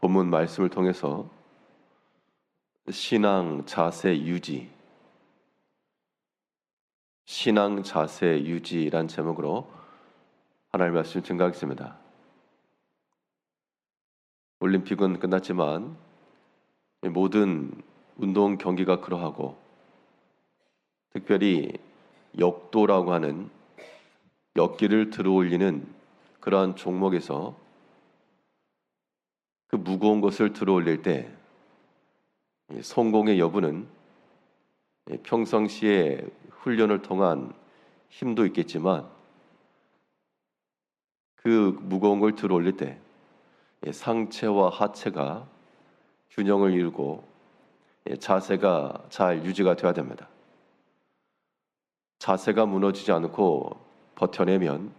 본문 말씀을 통해서 신앙 자세 유지란 제목으로 하나님의 말씀 증거하겠습니다. 올림픽은 끝났지만 모든 운동 경기가 그러하고, 특별히 역도라고 하는 역기를 들어올리는 그러한 종목에서 그 무거운 것을 들어올릴 때 성공의 여부는 평상시에 훈련을 통한 힘도 있겠지만, 그 무거운 걸 들어올릴 때 상체와 하체가 균형을 이루고 자세가 잘 유지가 되어야 됩니다. 자세가 무너지지 않고 버텨내면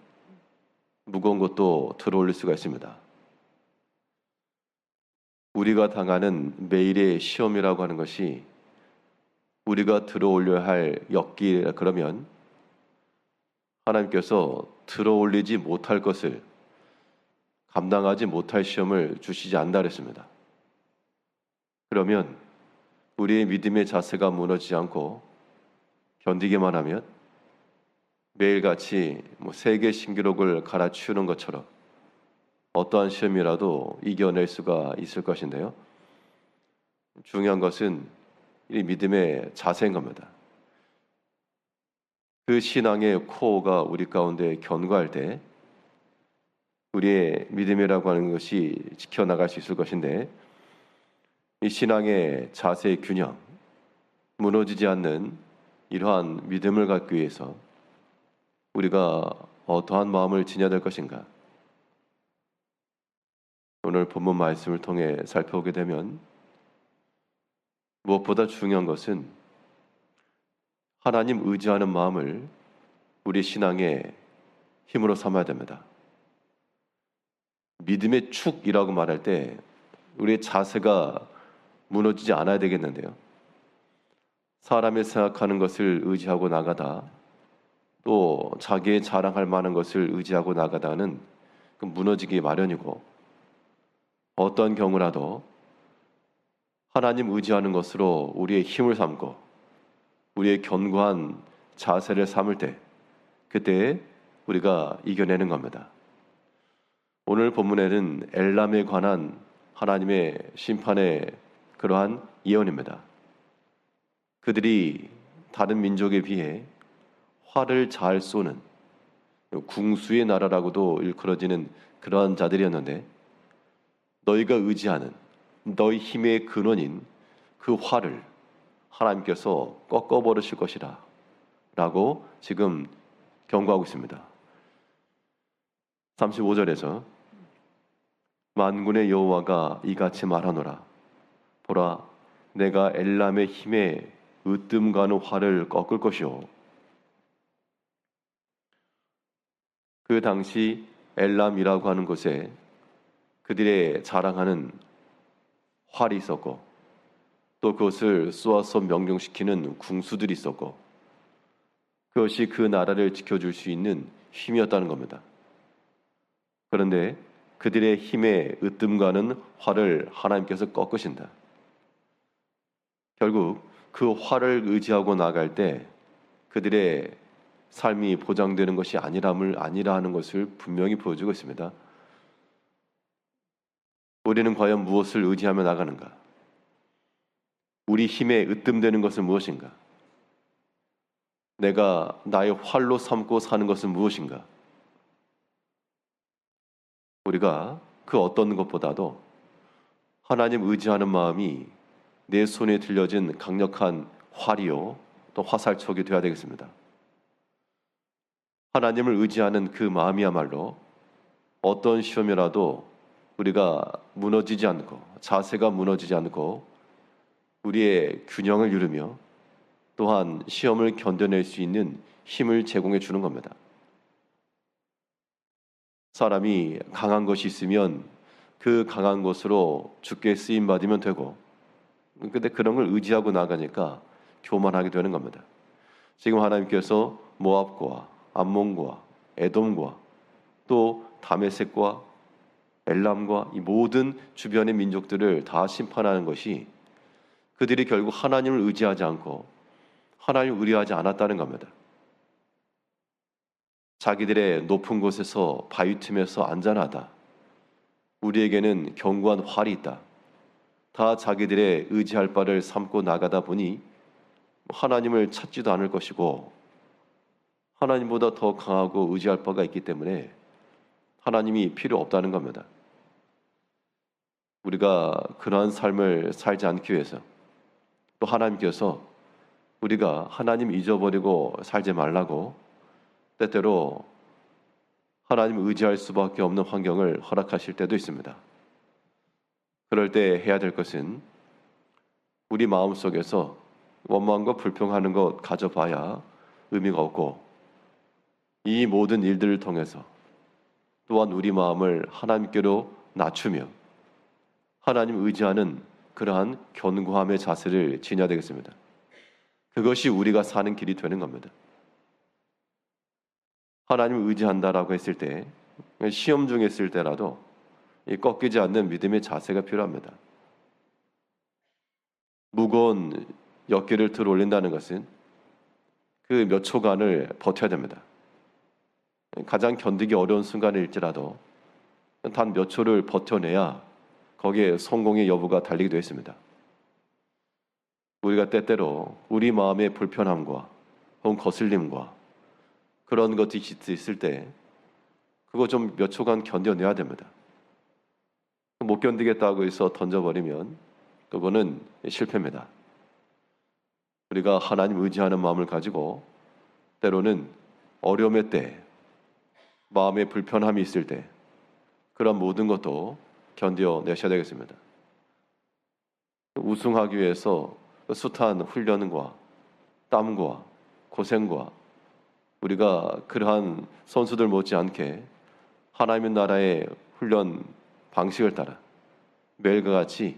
무거운 것도 들어올릴 수가 있습니다. 우리가 당하는 매일의 시험이라고 하는 것이 우리가 들어올려야 할 역기라 그러면 하나님께서 들어올리지 못할 것을, 감당하지 못할 시험을 주시지 않는다 그랬습니다. 그러면 우리의 믿음의 자세가 무너지지 않고 견디기만 하면 매일같이 세계 신기록을 갈아치우는 것처럼 어떠한 시험이라도 이겨낼 수가 있을 것인데요. 중요한 것은 이 믿음의 자세인 겁니다. 그 신앙의 코어가 우리 가운데 견고할 때 우리의 믿음이라고 하는 것이 지켜나갈 수 있을 것인데, 이 신앙의 자세의 균형, 무너지지 않는 이러한 믿음을 갖기 위해서 우리가 어떠한 마음을 지녀야 될 것인가? 오늘 본문 말씀을 통해 살펴보게 되면 무엇보다 중요한 것은 하나님 의지하는 마음을 우리 신앙의 힘으로 삼아야 됩니다. 믿음의 축이라고 말할 때 우리의 자세가 무너지지 않아야 되겠는데요. 사람이 생각하는 것을 의지하고 나가다, 또 자기의 자랑할 만한 것을 의지하고 나가다는 무너지기 마련이고, 어떤 경우라도 하나님 의지하는 것으로 우리의 힘을 삼고 우리의 견고한 자세를 삼을 때, 그때 우리가 이겨내는 겁니다. 오늘 본문에는 엘람에 관한 하나님의 심판의 그러한 예언입니다. 그들이 다른 민족에 비해 활을 잘 쏘는 궁수의 나라라고도 일컬어지는 그러한 자들이었는데, 너희가 의지하는 너희 힘의 근원인 그 활을 하나님께서 꺾어버리실 것이라 라고 지금 경고하고 있습니다. 35절에서 만군의 여호와가 이같이 말하노라. 보라, 내가 엘람의 힘에 으뜸가는 활을 꺾을 것이요. 그 당시 엘람이라고 하는 곳에 그들의 자랑하는 활이 있었고, 또 그것을 쏘아서 명령시키는 궁수들이 있었고, 그것이 그 나라를 지켜줄 수 있는 힘이었다는 겁니다. 그런데 그들의 힘에 으뜸가는 활을 하나님께서 꺾으신다. 결국 그 활을 의지하고 나갈 때 그들의 삶이 보장되는 것이 아니라 하는 것을 분명히 보여주고 있습니다. 우리는 과연 무엇을 의지하며 나가는가? 우리 힘에 으뜸되는 것은 무엇인가? 내가 나의 활로 삼고 사는 것은 무엇인가? 우리가 그 어떤 것보다도 하나님 의지하는 마음이 내 손에 들려진 강력한 활이요, 또 화살촉이 되어야 되겠습니다. 하나님을 의지하는 그 마음이야말로 어떤 시험이라도 우리가 무너지지 않고, 자세가 무너지지 않고 우리의 균형을 이루며 또한 시험을 견뎌낼 수 있는 힘을 제공해 주는 겁니다. 사람이 강한 것이 있으면 그 강한 것으로 주께 쓰임 받으면 되고, 근데 그런 걸 의지하고 나가니까 교만하게 되는 겁니다. 지금 하나님께서 모압과 암몬과 에돔과 또 다메섹과 엘람과 이 모든 주변의 민족들을 다 심판하는 것이 그들이 결국 하나님을 의지하지 않고 하나님을 의뢰하지 않았다는 겁니다. 자기들의 높은 곳에서 바위 틈에서 안전하다. 우리에게는 견고한 활이 있다. 다 자기들의 의지할 바를 삼고 나가다 보니 하나님을 찾지도 않을 것이고 하나님보다 더 강하고 의지할 바가 있기 때문에 하나님이 필요 없다는 겁니다. 우리가 그러한 삶을 살지 않기 위해서 또 하나님께서 우리가 하나님 잊어버리고 살지 말라고 때때로 하나님 의지할 수밖에 없는 환경을 허락하실 때도 있습니다. 그럴 때 해야 될 것은 우리 마음속에서 원망과 불평하는 것 가져봐야 의미가 없고 이 모든 일들을 통해서 또한 우리 마음을 하나님께로 낮추며 하나님 의지하는 그러한 견고함의 자세를 지녀야 되겠습니다. 그것이 우리가 사는 길이 되는 겁니다. 하나님을 의지한다라고 했을 때 시험 중에 있을 때라도 이 꺾이지 않는 믿음의 자세가 필요합니다. 무거운 역기를 들어 올린다는 것은 그 몇 초간을 버텨야 됩니다. 가장 견디기 어려운 순간일지라도 단 몇 초를 버텨내야 거기에 성공의 여부가 달리기도 했습니다. 우리가 때때로 우리 마음의 불편함과 혹은 거슬림과 그런 것이 있을 때 그거 좀 몇 초간 견뎌내야 됩니다. 못 견디겠다고 해서 던져버리면 그거는 실패입니다. 우리가 하나님 의지하는 마음을 가지고 때로는 어려움의 때, 마음의 불편함이 있을 때 그런 모든 것도 견뎌내셔야 되겠습니다. 우승하기 위해서 숱한 훈련과 땀과 고생과 우리가 그러한 선수들 못지않게 하나님의 나라의 훈련 방식을 따라 매일과 같이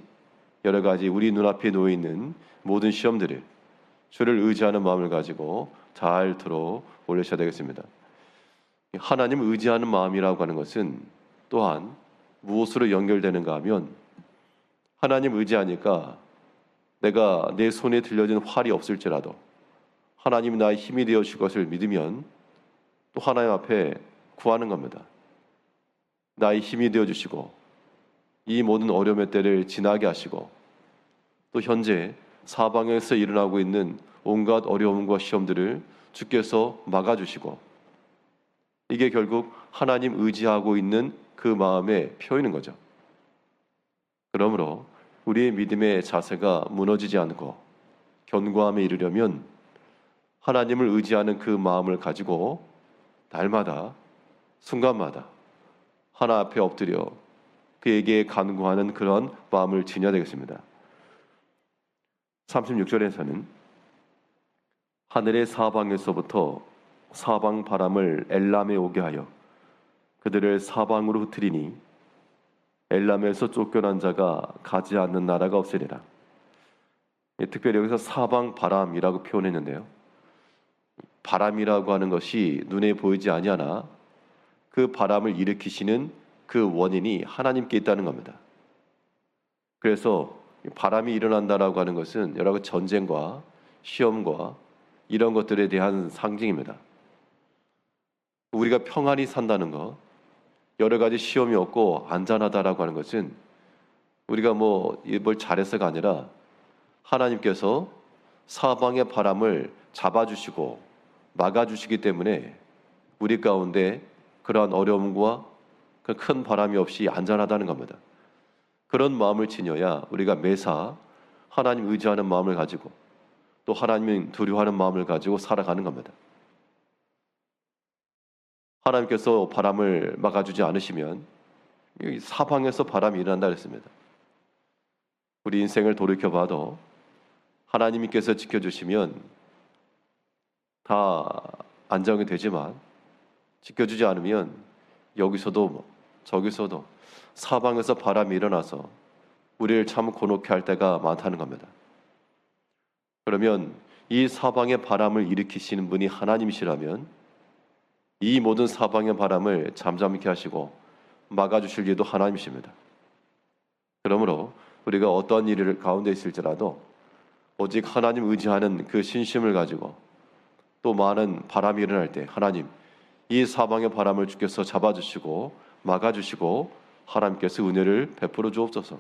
여러 가지 우리 눈앞에 놓여 있는 모든 시험들을 주를 의지하는 마음을 가지고 잘 들어 올리셔야 되겠습니다. 하나님을 의지하는 마음이라고 하는 것은 또한 무엇으로 연결되는가 하면 하나님 의지하니까 내가 내 손에 들려진 활이 없을지라도 하나님이 나의 힘이 되어 주실 것을 믿으면 또 하나님 앞에 구하는 겁니다. 나의 힘이 되어 주시고 이 모든 어려움의 때를 지나게 하시고 또 현재 사방에서 일어나고 있는 온갖 어려움과 시험들을 주께서 막아주시고 이게 결국 하나님 의지하고 있는 그 마음의 표현인 거죠. 그러므로 우리의 믿음의 자세가 무너지지 않고 견고함에 이르려면 하나님을 의지하는 그 마음을 가지고 날마다 순간마다 하나 앞에 엎드려 그에게 간구하는 그런 마음을 지녀야 되겠습니다. 36절에서는 하늘의 사방에서부터 사방 바람을 엘람에 오게 하여 그들을 사방으로 흩으리니 엘람에서 쫓겨난 자가 가지 않는 나라가 없으리라. 특별히 여기서 사방 바람이라고 표현했는데요. 바람이라고 하는 것이 눈에 보이지 아니하나 그 바람을 일으키시는 그 원인이 하나님께 있다는 겁니다. 그래서 바람이 일어난다라고 하는 것은 여러 가지 전쟁과 시험과 이런 것들에 대한 상징입니다. 우리가 평안히 산다는 것, 여러 가지 시험이 없고 안전하다라고 하는 것은 우리가 뭘 잘해서가 아니라 하나님께서 사방의 바람을 잡아주시고 막아주시기 때문에 우리 가운데 그러한 어려움과 큰 바람이 없이 안전하다는 겁니다. 그런 마음을 지녀야 우리가 매사 하나님 의지하는 마음을 가지고 또 하나님을 두려워하는 마음을 가지고 살아가는 겁니다. 하나님께서 바람을 막아주지 않으시면 사방에서 바람이 일어난다 그랬습니다. 우리 인생을 돌이켜봐도 하나님께서 지켜주시면 다 안정이 되지만 지켜주지 않으면 여기서도 저기서도 사방에서 바람이 일어나서 우리를 참 곤혹해 할 때가 많다는 겁니다. 그러면 이 사방의 바람을 일으키시는 분이 하나님이시라면 이 모든 사방의 바람을 잠잠케 하시고 막아주실 이도 하나님이십니다. 그러므로 우리가 어떠한 일 가운데 있을지라도 오직 하나님 의지하는 그 신심을 가지고 또 많은 바람이 일어날 때 하나님 이 사방의 바람을 주께서 잡아주시고 막아주시고 하나님께서 은혜를 베풀어 주옵소서.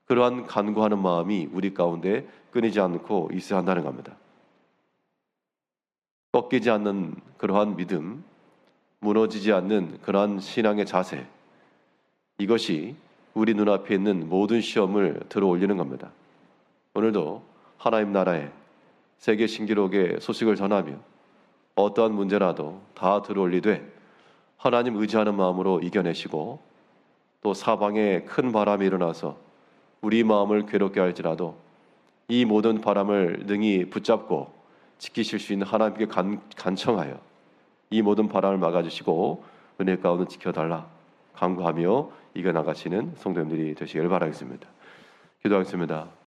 그러한 간구하는 마음이 우리 가운데 끊이지 않고 있어야 한다는 겁니다. 꺾이지 않는 그러한 믿음, 무너지지 않는 그러한 신앙의 자세, 이것이 우리 눈앞에 있는 모든 시험을 들어 올리는 겁니다. 오늘도 하나님 나라의 세계 신기록의 소식을 전하며 어떠한 문제라도 다 들어 올리되 하나님 의지하는 마음으로 이겨내시고 또 사방에 큰 바람이 일어나서 우리 마음을 괴롭게 할지라도 이 모든 바람을 능히 붙잡고 지키실 수 있는 하나님께 간청하여 이 모든 바람을 막아주시고 은혜 가운데 지켜달라 간구하며 이겨나가시는 성도님들이 되시길 바라겠습니다. 기도하겠습니다.